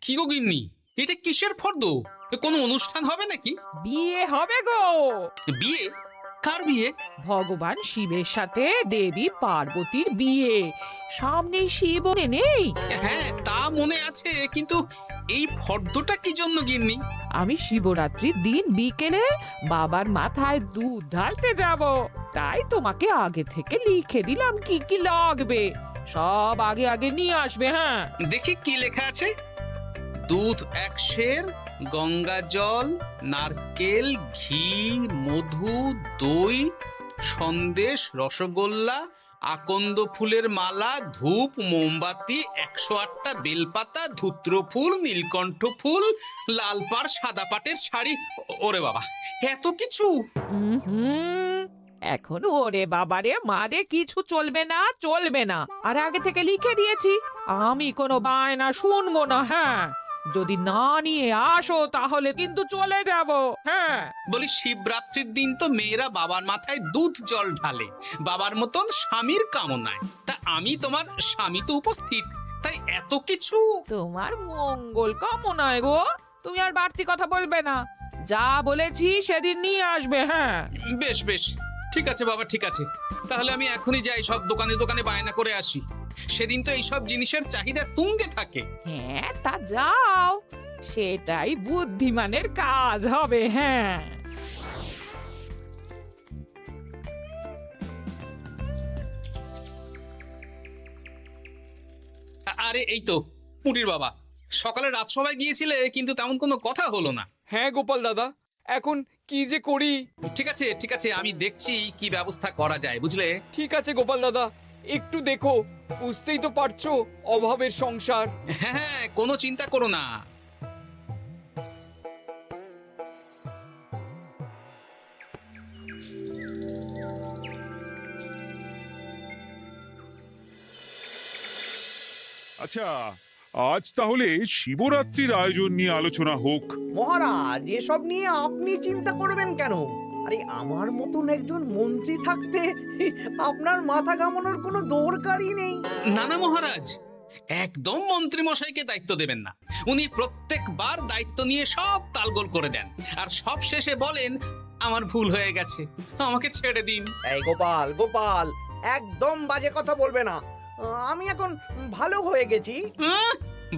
কি গো গিন্নি, এটা কিসের ফর্দ? কোনো অনুষ্ঠান হবে নাকি? বিয়ে হবে গো। বিয়ে? কার বিয়ে? ভগবান শিবের সাথে দেবী পার্বতীর বিয়ে। সামনে শিব নেই? হ্যাঁ, তা মনে আছে, কিন্তু এই ফর্দটা কি জন্য গিন্নি? আমি শিবরাত্রির দিন বিকেলে বাবার মাথায় দুধ ঢালতে যাব, তাই তোমাকে আগে থেকে লিখে দিলাম কি কি লাগবে। সব আগে আগে নিয়ে আসবে। হ্যাঁ, দেখি কি লেখা আছে। দুধ 1 সের, গঙ্গা জল, নারকেল, ঘি, মধু, দই, সন্দেশ, রসগোল্লা, আকন্দ ফুলের মালা, ধূপ, মোমবাতি, 108টা বেলপাতা, ধূত্র ফুল, নীলকণ্ঠ ফুল, লাল পাড় সাদা পাটের শাড়ি। ওরে বাবা, এত কিছু! হুম, এখন ওরে বাবারে মারে কিছু চলবে না, চলবে না। আর আগে থেকে লিখে দিয়েছি, আমি কোনো বায়না শুনবো না। হ্যাঁ, যদি না নিয়ে আসো তাহলে কিন্তু চলে যাব। হ্যাঁ, বলি, শিবরাত্রির দিন তো মেয়েরা বাবার মাথায় দুধ জল ঢালে বাবার মতন স্বামীর কামনায়। তা আমি তোমার স্বামী তো উপস্থিত, তাই এত কিছু। তোমার মঙ্গল কামনায় গো। তুমি আর বাড়তি কথা বলবে না, যা বলেছি সেদিন নিয়ে আসবে। হ্যাঁ, বেশ বেশ, ঠিক আছে বাবা, ঠিক আছে। তাহলে আমি এখনই যাই, সব দোকানে দোকানে বায়না করে আসি। সেদিন তো এইসব জিনিসের চাহিদা তুঙ্গে থাকে। হ্যাঁ, তা যাও, সেটাই বুদ্ধিমানের কাজ হবে। হ্যাঁ, আরে এই তো পুটির বাবা, সকালে রাজসভায় গিয়েছিলে কিন্তু তেমন কোনো কথা হলো না। হ্যাঁ গোপাল দাদা, এখন কি যে করি। ঠিক আছে ঠিক আছে, আমি দেখছি কি ব্যবস্থা করা যায়, বুঝলে। ঠিক আছে গোপাল দাদা, একটু দেখো, বুঝতেই তো পারছো অভাবের সংসার। হ্যাঁ হ্যাঁ, কোনো চিন্তা করো না। আচ্ছা, আজ তাহলে শিবরাত্রির আয়োজন নিয়ে আলোচনা হোক। মহারাজ, এসব নিয়ে আপনি চিন্তা করবেন কেন? আরে আমার মতন একজন মন্ত্রী থাকতে আপনার মাথা ঘামানোর কোনো দরকারই নেই। না না মহারাজ, একদম মন্ত্রী মশাইকে দায়িত্ব দেবেন না। উনি প্রত্যেকবার দায়িত্ব নিয়ে সব তালগোল করে দেন, আর সব শেষে বলেন আমার ভুল হয়ে গেছে, আমাকে ছেড়ে দিন। এই গোপাল গোপাল, একদম বাজে কথা বলবে না। আমি এখন ভালো হয়ে গেছি।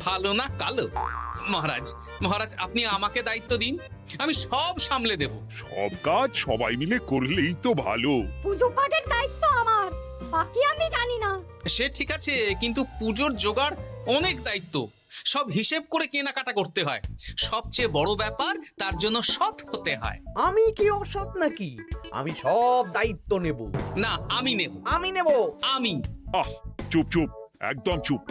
ভালো না কালো? মহারাজ মহারাজ, আপনি আমাকে দায়িত্ব দিন, আমি সব সামলে দেব। সব কাজ সবাই মিলে করলেই তো ভালো। পুজো পাঠের দায়িত্ব আমার, বাকি আমি জানি না। সে ঠিক আছে, কিন্তু পুজোর জোগাড় অনেক দায়িত্ব, সব হিসেব করে কেনাকাটা করতে হয়। সবচেয়ে বড় ব্যাপার, তার জন্য সৎ হতে হয়। আমি কি অসৎ নাকি? আমি সব দায়িত্ব নেব। না, আমি নেব। আমি নেব। আমি। আহ, চুপ চুপ, একদম চুপ।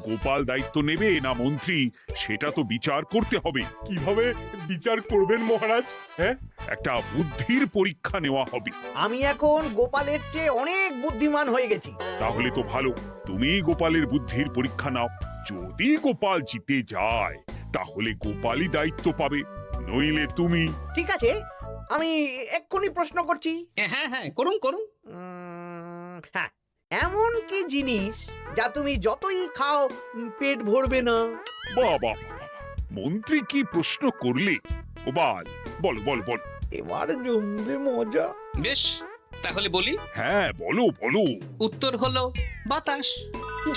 গোপাল দায়িত্ব নেবে না মন্ত্রী, সেটা তো বিচার করতে হবে। কিভাবে বিচার করবেন মহারাজ? হ্যাঁ, একটা বুদ্ধির পরীক্ষা নেওয়া হবে। আমি এখন গোপালের চেয়ে অনেক বুদ্ধিমান হয়ে গেছি। তাহলে তো ভালো, তুমি গোপালের বুদ্ধির পরীক্ষা নাও। যদি গোপাল জিতে যায় তাহলে গোপালই দায়িত্ব পাবে, নইলে তুমি। ঠিক আছে, আমি এক্ষুনি প্রশ্ন করছি। হ্যাঁ হ্যাঁ, করুন করুন। হ্যাঁ, এমন কি জিনিস যা তুমি যতই খাও পেট ভরবে না? বাবা, মন্ত্রী কি প্রশ্ন করলে! গোপাল, বলো বলো বলো। এবার জমবে মজা। বেশ, তাহলে বলি। হ্যাঁ, বলো বলো। উত্তর হলো বাতাস।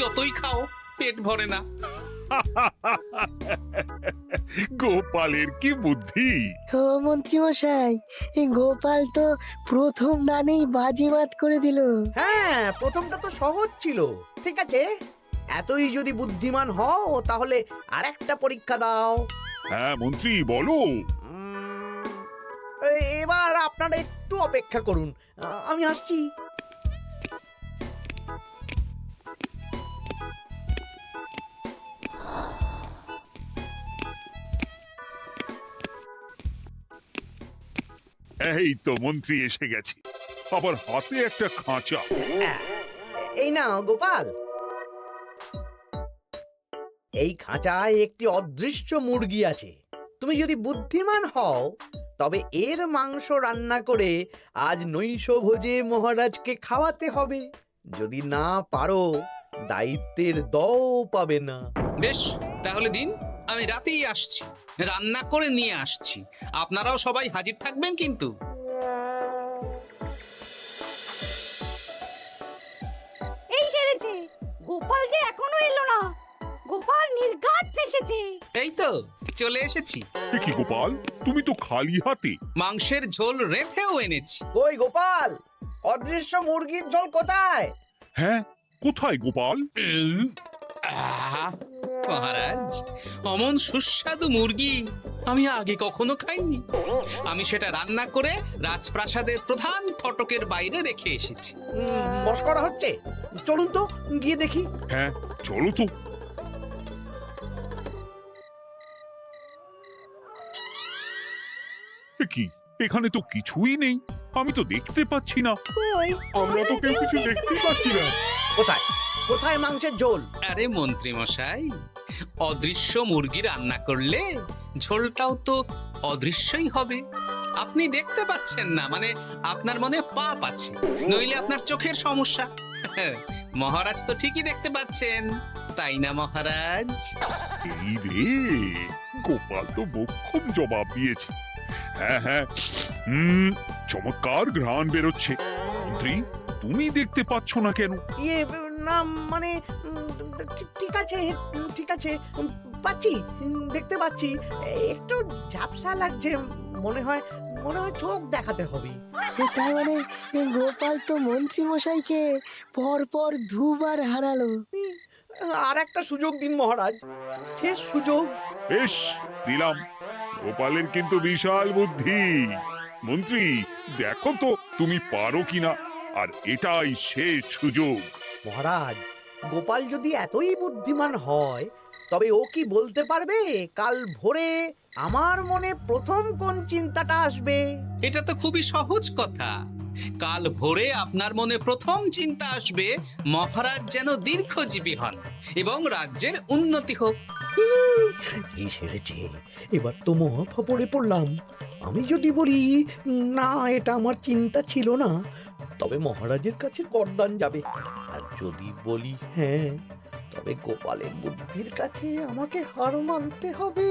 যতই খাও পেট ভরে না। গোপালের কি বুদ্ধি! ও মন্ত্রী মশাই, এই গোপাল তো প্রথম দানেই বাজিমাত করে দিল। হ্যাঁ, প্রথমটা তো সহজ ছিল। ঠিক আছে, এতই যদি বুদ্ধিমান হও তাহলে আরেকটা পরীক্ষা দাও। হ্যাঁ মন্ত্রী, বলো। এবার আপনারা একটু অপেক্ষা করুন, আমি আসছি। এই তো মন্ত্রী এসে গেছে, আবার হাতে একটা খাঁচা। এই নাও গোপাল, এই খাঁচায় একটি অদৃশ্য মুরগি আছে। তুমি যদি বুদ্ধিমান হও তবে এর মাংস রান্না করে আজ নৈশভোজে মহারাজকে খাওয়াতে হবে। যদি না পারো, দায়িত্বের দও পাবে না। বেশ, তাহলে দিন, আমি রাতেই আসছি, রান্না করে নিয়ে আসছি। আপনারাও সবাই হাজির থাকবেন কিন্তু। এই সেরেছে, গোপাল যে এখনো এলো না। গোপাল নির্ঘাত ফেসেছে। এই তো চলে এসেছি। এ কি গোপাল, তুমি তো খালি হাতে। মাংসের ঝোল রেঁধেও এনেছি। কই গোপাল, অদৃশ্য মুরগির ঝোল কোথায়? হ্যাঁ, কোথায় গোপাল? আহ, মহারাজ, অমন সুস্বাদু মুরগি আমি আগে কখনো খাইনি। আমি সেটা রান্না করে রাজপ্রাসাদের প্রধান ফটকের বাইরে রেখে এসেছি। মস্করা হচ্ছে? চলুন তো গিয়ে দেখি। হ্যাঁ, চলো তো। এ কি, এখানে তো কিছুই নেই, আমি তো দেখতে পাচ্ছি না। আমরা তো কেউ কিছু দেখতেই পাচ্ছি না। কোথায় কোথায় মাংসের ঝোল? আরে মন্ত্রী মশাই, অদৃশ্য মুরগি রান্না করলে ঝোলটাও তো অদৃশ্যই হবে। আপনি দেখতে পাচ্ছেন না, মানে আপনার মনে পাপ আছে, নইলে আপনার চোখের সমস্যা। মহারাজ তো ঠিকই দেখতে পাচ্ছেন, তাই না মহারাজ? এই রে, গোপাল তো মোক্ষম জবাব দিয়েছে। হ্যাঁ হ্যাঁ, চমৎকার ঘ্রাণ বেরোচ্ছে। মন্ত্রী, তুমি দেখতে পাচ্ছ না কেন? ইয়ে না মানে ঠিক আছে, ঠিক আছে, পাচ্ছি, দেখতে পাচ্ছি। একটু ঝাপসা লাগছে, মনে হয় চোখ দেখাতে হবে। তার মানে গোপাল তো মন্ত্রী মশাইকে পরপর দুবার হারালো। আর একটা সুযোগ দিন মহারাজ, শেষ সুযোগ। বেশ, দিলাম। গোপালের কিন্তু বিশাল বুদ্ধি। মন্ত্রী, দেখো তো তুমি পারো কিনা, আর এটাই শেষ সুযোগ। মহারাজ, গোপাল যদি এতই বুদ্ধিমান হয়, তবে ও কি বলতে পারবে কাল ভোরে আমার মনে প্রথম কোন চিন্তাটা আসবে? এটা তো খুবই সহজ কথা। কাল ভোরে আপনার মনে প্রথম চিন্তা আসবে মহারাজ যেন দীর্ঘজীবী হন এবং রাজ্যের উন্নতি হোক। এই সেরেছে, এবার তো মহা ফাপড়ে পড়লাম। আমি যদি বলি না, এটা আমার চিন্তা ছিল না, তবে মহারাজের কাছে বরদান যাবে। আর যদি বলি হ্যাঁ, তবে গোপালের বুদ্ধির কাছে আমাকে হার মানতে হবে।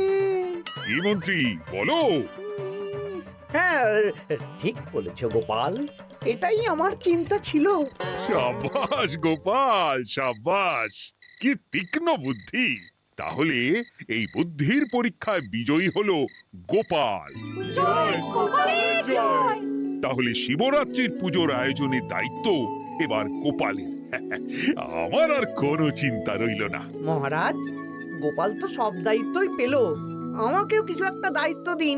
কি মন্ত্রী, বলো। হ্যাঁ, ঠিক বলেছ গোপাল, এটাই আমার চিন্তা ছিল। সাবাস গোপাল, সাবাস, কি তীক্ষ্ণ বুদ্ধি। তাহলে এই বুদ্ধির পরীক্ষায় বিজয়ী হলো গোপাল। জয় গোপালের জয়। তাহলে শিবরাত্রির পুজোর আয়োজনের দায়িত্ব এবার গোপালের। আমার আর কোনো চিন্তা রইল না। মহারাজ, গোপাল তো সব দায়িত্বই পেল, আমাকেও কিছু একটা দায়িত্ব দিন।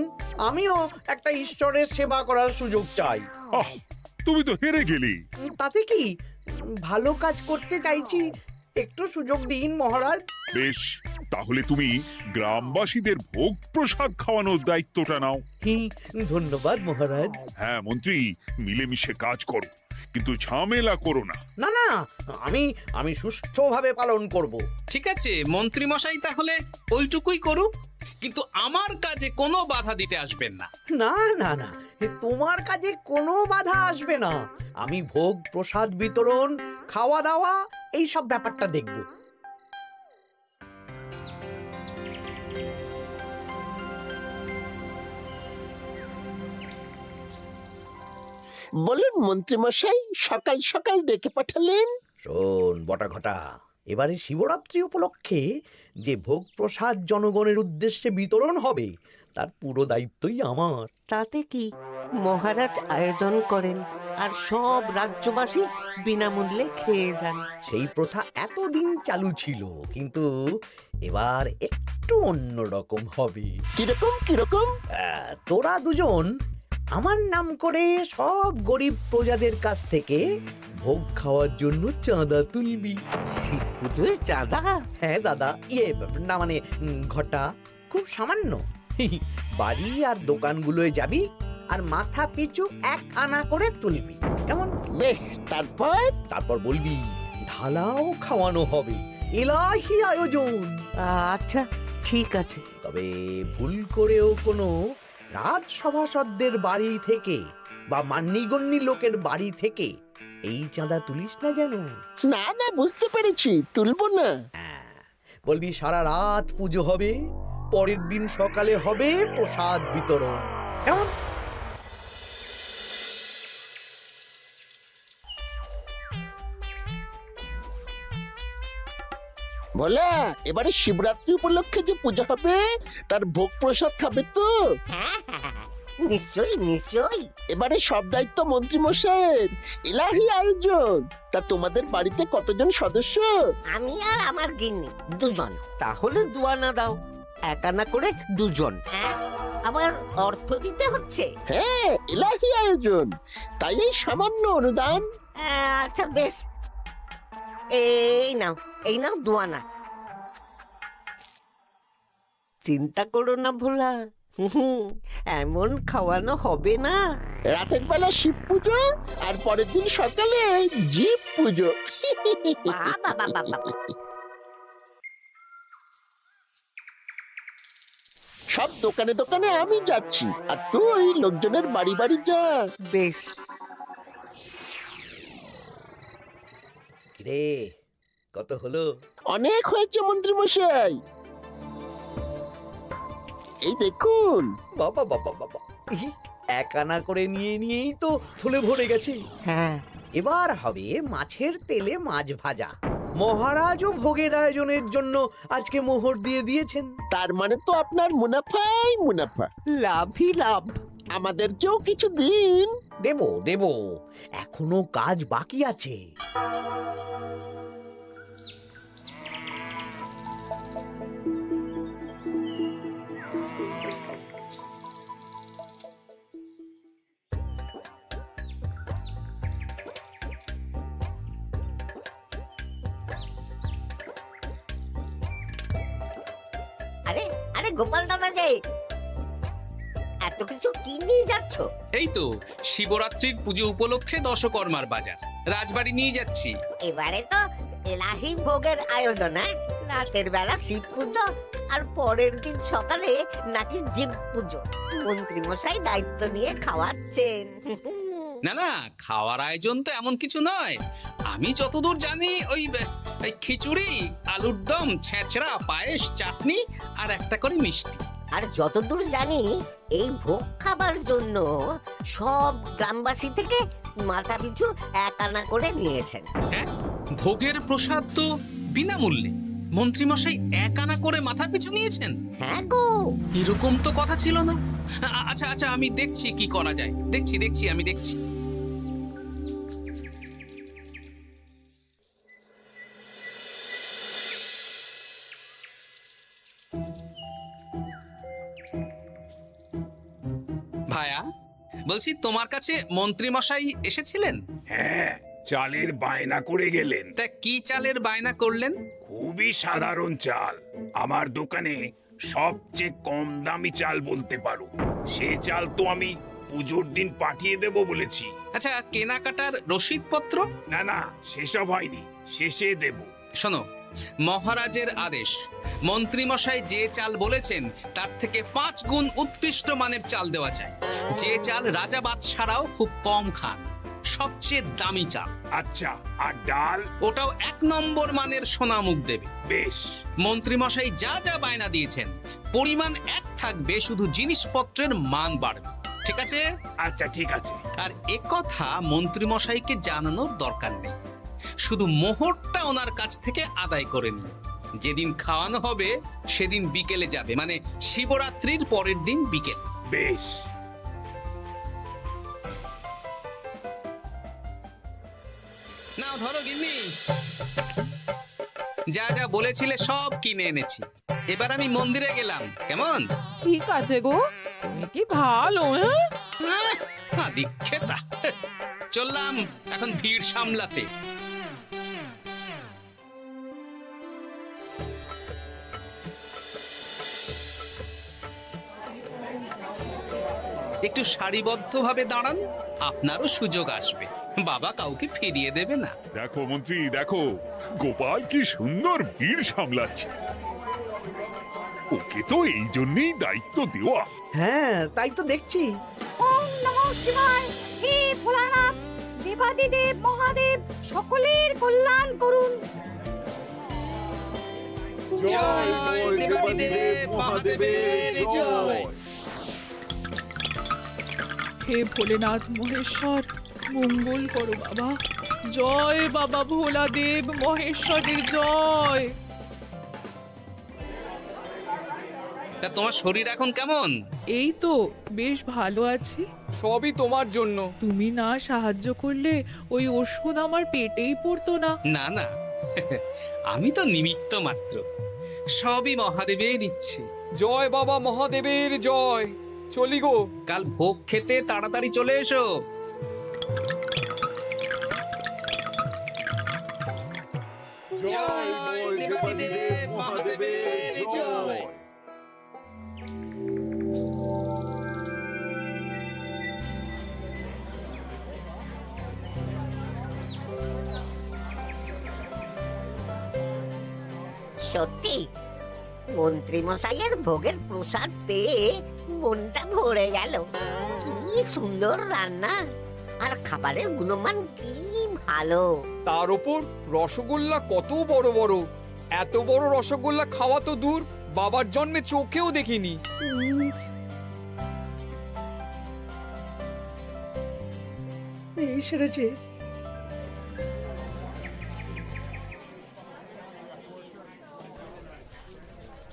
আমিও একটা ঈশ্বরের সেবা করার সুযোগ চাই। আহ, তুমি তো হেরে গেলে। তাতে কি, ভালো কাজ করতে চাইছি, একটু সুযোগ দিন মহারাজ। বেশ, তাহলে তুমি গ্রামবাসীদের ভোগ প্রসাদ খাওয়ানোর দায়িত্বটা নাও। ধন্যবাদ মহারাজ। হ্যাঁ মন্ত্রী, মিলেমিশে কাজ করো, কিন্তু ঝামেলা করো না। না না, আমি সুষ্ঠুভাবে পালন করব। ঠিক আছে মন্ত্রী মশাই, তাহলে ওইটুকুই করুক, কিন্তু আমার কাজে কোনো বাধা দিতে আসবেন না। না না না, তোমার কাজে কোনো বাধা আসবে না। আমি ভোগ প্রসাদ বিতরণ, খাওয়া দাওয়া, এই সব ব্যাপারটা দেখব। বলুন মন্ত্রী মশাই, সকাল সকাল ডেকে পাঠালেন। শোন বটা ঘটা, এবারে শিবরাত্রি উপলক্ষে যে ভোগ প্রসাদ জনগণের উদ্দেশ্যে বিতরণ হবে, তার পুরো দায়িত্বই আমার। তাতে কি, মহারাজ আয়োজন করেন আর সব রাজ্যবাসী বিনামূল্যে খেয়ে যান। সেই প্রথা এতদিন চালু ছিল, কিন্তু এবার একটু অন্যরকম হবে। কিরকম কিরকম? তোরা দুজন আমার নাম করে সব গরিব প্রজাদের কাছ থেকে ভোগ খাওয়ার জন্য চাঁদা তুলবি। শিব পুজোর চাঁদা? হ্যাঁ দাদা, না মানে ঘটা, খুব সামান্য। বাড়ি আর দোকানগুলোয় যাবি আর মাথা পিছু 1 আনা করে তুলবি, কেমন? বেশ, তারপর বলবি ঢালাও খাওয়ানো হবে, এলাহি আয়োজন। আচ্ছা ঠিক আছে। তবে ভুল করেও কোনো রাজসভাসদদের বাড়ি থেকে বা মান্যিগণ্যি লোকের বাড়ি থেকে এই চাঁদা তুলিস না যেন। না না, বুঝতে পেরেছি, তুলবো না। বলবি সারা রাত পুজো হবে, পরের দিন সকালে হবে প্রসাদ বিতরণ। কেমন? বলা, এবারে শিবরাত্রি উপলক্ষে যে পূজা হবে তার ভোগ প্রসাদ খাবে তো? হ্যাঁ হ্যাঁ, নিশ্চয়ই নিশ্চয়ই। এবারে সব দায়িত্ব মন্ত্রী মশাইয়ের, এলাহি আয়োজন। তা তোমাদের বাড়িতে কতজন সদস্য? আমি আর আমার গিন্নি দুজন। তাহলে দুয়ানা দাও, এক আনা করে দুজন। হ্যাঁ, আবার অর্থ দিতে হচ্ছে। হ্যাঁ, এলাহি আয়োজন, তাই এই সামান্য অনুদান। আচ্ছা বেশ, এই নাও দুয়ানা। চিন্তা করো না ভোলা, এমন খাওয়ানো হবে না। রাতের বেলা শিব পুজো আর পরের দিন সকালে জীব পুজো। বাবা বাবা বাবা, সব দোকানে দোকানে আমি যাচ্ছি, আর তুই লোকজনের বাড়ি বাড়ি যা। বেশ। রে, কত হলো? অনেক হয়েছে মন্ত্রী মশাই, এই দেখুন। বাবা বাবা বাবা, এক আনা করে নিয়েই তো থলে ভরে গেছে। হ্যাঁ, এবার হবে মাছের তেলে মাছ ভাজা। মহারাজও ভোগের আয়োজনের জন্য আজকে মোহর দিয়ে দিয়েছেন। তার মানে তো আপনার মুনাফাই মুনাফা, লাভই লাভ। আমাদেরকেও কিছু দিন। দেব দেব, এখনো কাজ বাকি আছে। আরে আরে গোপাল দাদা যে, এত কিছু কি নিয়ে যাচ্ছ? এই তো শিবরাত্রির পুজো উপলক্ষে দশকর্মার বাজার রাজবাড়ি নিয়ে যাচ্ছি। এবারে তো এলাহি ভোগের আয়োজন। হ্যাঁ, রাতের বেলা শিব পুজো আর পরের দিন সকালে নাকি জীব পুজো। মন্ত্রী মশাই দায়িত্ব নিয়ে খাওয়াচ্ছেন। না না, খাওয়ার আয়োজন তো এমন কিছু নয়। আমি যতদূর জানি ওই খিচুড়ি, আলুর দম, ছেঁচড়া, পায়েস, চাটনি আর একটা করে মিষ্টি। আর যতদূর জানি এই ভোগ খাবার জন্য সব গ্রামবাসী থেকে মাথা পিছু এক আনা করে নিয়েছেন। হ্যাঁ, ভোগের প্রসাদ তো বিনামূল্যে। মন্ত্রীমশাই এক আনা করে মাথা পিছু নিয়েছেন? হ্যাঁ গো, এরকম তো কথা ছিল না। আচ্ছা আচ্ছা, আমি দেখছি কি করা যায়। দেখছি আমি দেখছি। ভায়া, বলছি তোমার কাছে মন্ত্রীমশাই এসেছিলেন? হ্যাঁ, চালের বায়না করে গেলেন। তা কি চালের বায়না করলেন? খুবই সাধারণ চাল, আমার দোকানে সবচেয়ে কম দামি চাল বলতে পারো। সে চাল তো আমি পুজোর দিন পাঠিয়ে দেব বলেছি। আচ্ছা, কেনাকাটার রসিদপত্র? না না, সেসব হয়নি, শেষে দেব। শোনো, মহারাজের আদেশ, মন্ত্রীমশাই যে চাল বলেছেন তার থেকে 5 গুণ উৎকৃষ্ট মানের চাল দেওয়া চাই। যে চাল রাজা বাদশারাও খুব কম খান, সবচেয়ে দামি চাল। আচ্ছা, আর ডাল? ওটাও 1 নম্বর মানের সোনা মুখ দেবে। বেশ। মন্ত্রীমশাই যা যা বায়না দিয়েছেন পরিমাণ এক থাকবে, শুধু জিনিসপত্রের মান বাড়বে। ঠিক আছে? আচ্ছা ঠিক আছে। আর একথা মন্ত্রীমশাইকে জানানোর দরকার নেই, শুধু মোহরটা ওনার কাছ থেকে আদায় করে নিন। যেদিন খাওয়ানো হবে সেদিন বিকেলে যাবে, মানে শিবরাত্রির পরের দিন বিকেল। বেশ। নাও ধরো গিন্নি, যা যা বলেছিলে সব কিনে এনেছি। এবার আমি মন্দিরে গেলাম, কেমন? ঠিক আছে গো, তুমি কি ভালো। হ্যাঁ, দীক্ষেতা। চললাম এখন ভিড় সামলাতে। একটু সারিবদ্ধভাবে দাঁড়ান, আপনারও সুযোগ আসবে। বাবা কাউকে ফিরিয়ে দেবে না। দেখো মন্ত্রী, দেখো গোপাল কি সুন্দর ভিড় সামলাচ্ছে। ওকে তো এই জন্যই দায়িত্ব দেওয়া। হ্যাঁ, তাই তো দেখছি। ওম নমঃ শিবায়। হে ভোলানাথ, দেবাদিদেব মহাদেব সকলের কল্যাণ করুন। জয় দেবাদিদেব মহাদেবের জয়। হে ভোলেনাথ মহেশ্বর, মঙ্গল করো বাবা। জয় বাবা ভোলাদেব মহেশ্বরের জয়। তা তোমার শরীর এখন কেমন? এই তো বেশ ভালো আছি। সবই তোমার জন্য। তুমি না সাহায্য করলে ওই ওষুধ আমার পেটেই পড়তো না। না না, আমি তো নিমিত্ত মাত্র, সবই মহাদেবের ইচ্ছে। জয় বাবা মহাদেবের জয়। চলি গো। কাল ভোগ খেতে তাড়াতাড়ি চলে এসো। জয় দেবাদিদেব মহাদেবের জয়। সত্যি মন্ত্রী মশাইয়ের ভোগের প্রসাদ পেয়ে মনটা ভরে গেল। কি সুন্দর রান্না, আর খাবারের গুণমান কি ভালো। তার উপর রসগোল্লা কত বড় বড়। এত বড় রসগোল্লা খাওয়া তো দূর, বাবার জন্মে চোখেও দেখিনি। এই সেরেছে।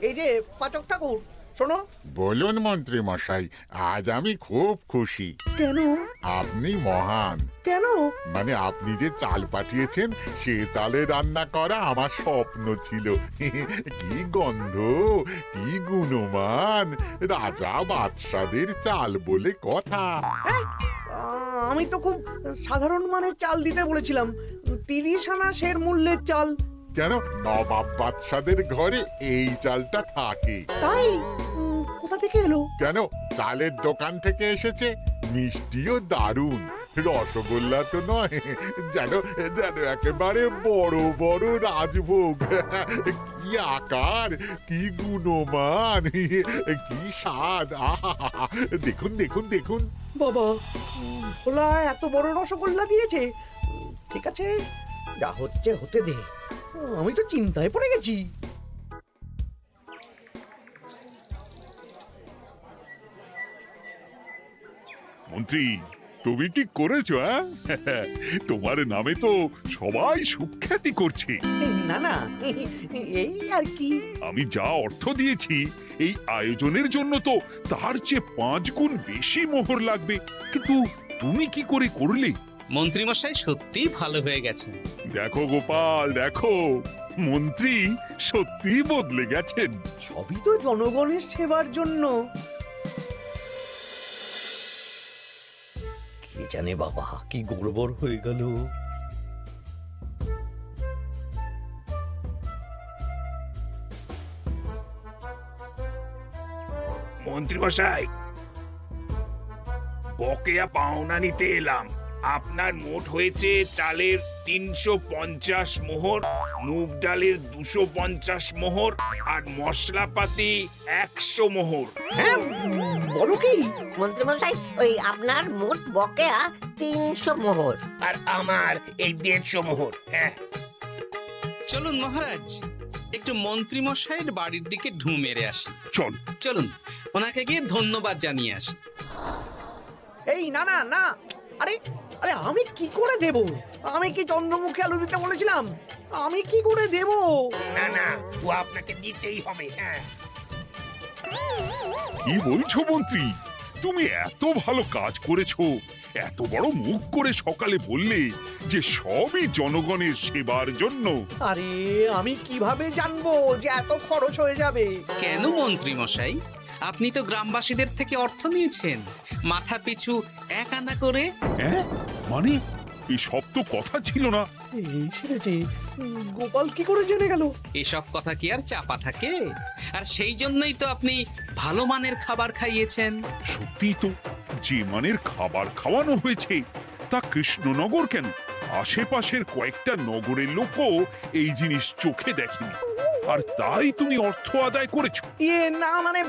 এই যে পাচক ঠাকুর, শোনো। বলুন মন্ত্রী মশাই, আজ আমি খুব খুশি। কেন? আপনি মহান। কেন? মানে আপনি যে চাল পাঠিয়েছেন সে চালে রান্না করা আমার স্বপ্ন ছিল। কি গন্ধ, কি গুণমান, রাজা বাদশাদের চাল বলে কথা। আমি তো খুব সাধারণ মানের চাল দিতে বলেছিলাম, 30 আনা শের মূল্যের চাল। কেন, নবাব বাদশাদের ঘরে এই চালটা থাকে। তাই? কোথা থেকে এলো? কেন, চালের দোকান থেকে এসেছে। মিষ্টিও দারুণ, রসগোল্লা তো নয়, যেন যেন একেবারে বড় বড় রাজভোগ। কি আকার, কি গুণমান, কি স্বাদ। আহা, দেখুন দেখুন দেখুন। বাবা, ভোলা এত বড় রসগোল্লা দিয়েছে। ঠিক আছে, যা হচ্ছে হতে দে। আমি তো চিন্তায় পড়ে গেছি। মন্ত্রী, তুমি কি করেছো? তোমার নামে তো সবাই সুখ্যাতি করছে। না না, এই আর কি। আমি যা অর্থ দিয়েছি এই আয়োজনের জন্য তো তার চেয়ে 5 গুণ বেশি মোহর লাগবে, কিন্তু তুমি কি করে করলে? মন্ত্রীমশাই সত্যিই ভালো হয়ে গেছেন। দেখো গোপাল, দেখো মন্ত্রী সত্যি বদলে গেছেন। সবই তো জনগণের সেবার জন্য। কে জানে বাবা, কি গড়বড় হয়ে গেল। মন্ত্রী মশাই, বকেয়া পাওনা নিতে এলাম। আপনার মোট হয়েছে চালের 350 মোহর, মুগ ডালের 250 মোহর, আর মশলাপাতি 100 মোহর। হ্যাঁ, বলো কি? মন্ত্রী মশাই, ওই আপনার মোট বকেয়া 300 মোহর। আর আমার এই 150 মোহর। হ্যাঁ, চলুন মহারাজ, একটু মন্ত্রীমশাইয়ের বাড়ির দিকে ঢু মেরে আসি। চল। চলুন, ওনাকে গিয়ে ধন্যবাদ জানিয়ে আসি। এই না না না, আরে আরে আমি কি করে দেব? আমি কি চন্দ্রমুখী আলু দিতে বলেছিলাম? আমি কি করে দেব? না না, ও আপনাকে দিতেই হবে। হ্যাঁ, কি বলছো মন্ত্রী? তুমি এত ভালো কাজ করেছো, এত বড় মুখ করে সকালে বললে যে সবই জনগণের সেবার জন্য। আরে আমি কিভাবে জানবো যে এত খরচ হয়ে যাবে? কেন মন্ত্রীমশাই, আপনি তো গ্রামবাসীদের থেকে অর্থ নিয়েছেন, মাথা পিছু 1 আনা করে। হ্যাঁ, মানে এই সব তো কথা ছিল না। এই সেরেছে। গোপাল কি করে জেনে গেল? এসব কথা কি আর চাপা থাকে? আর সেই জন্যই তো আপনি ভালো মানের খাবার খাইয়েছেন। সত্যি তো, যে মানের খাবার খাওয়ানো হয়েছে তা কৃষ্ণনগর কেন, আশেপাশের কয়েকটা নগরের লোকও এই জিনিস চোখে দেখেনি, আর তাই তুমি অর্থ আদায় করেছো। না মানে,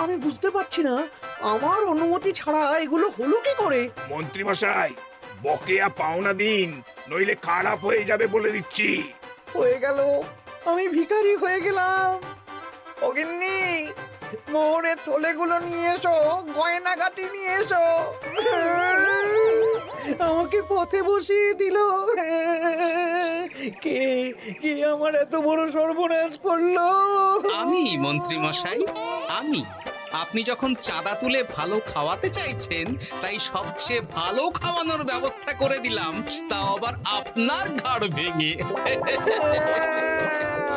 আমি বুঝতে পারছি না, আমার অনুমতি ছাড়া এগুলো হলো কি করে? মন্ত্রী মশাই, বকেয়া পাওনা দিন, নইলে খারাপ হয়ে যাবে বলে দিচ্ছি। হয়ে গেল, আমি ভিখারি হয়ে গেলাম। ও গিন্নি, মোহরের থলেগুলো নিয়ে এসো, গয়নাগাটি নিয়ে এসো। আমাকে পথে বসিয়ে দিল। কে কে আমার এত বড় সর্বনাশ করলো? আমি মন্ত্রী মশাই, আমি। আপনি যখন চাঁদা তুলে ভালো খাওয়াতে চাইছেন, তাই সবচেয়ে ভালো খাওয়ানোর ব্যবস্থা করে দিলাম, তাও আবার আপনার ঘাড় ভেঙে।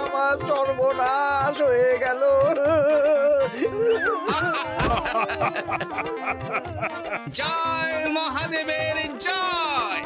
আমার সর্বনাশ হয়ে গেল। জয় মহাদেবের জয়।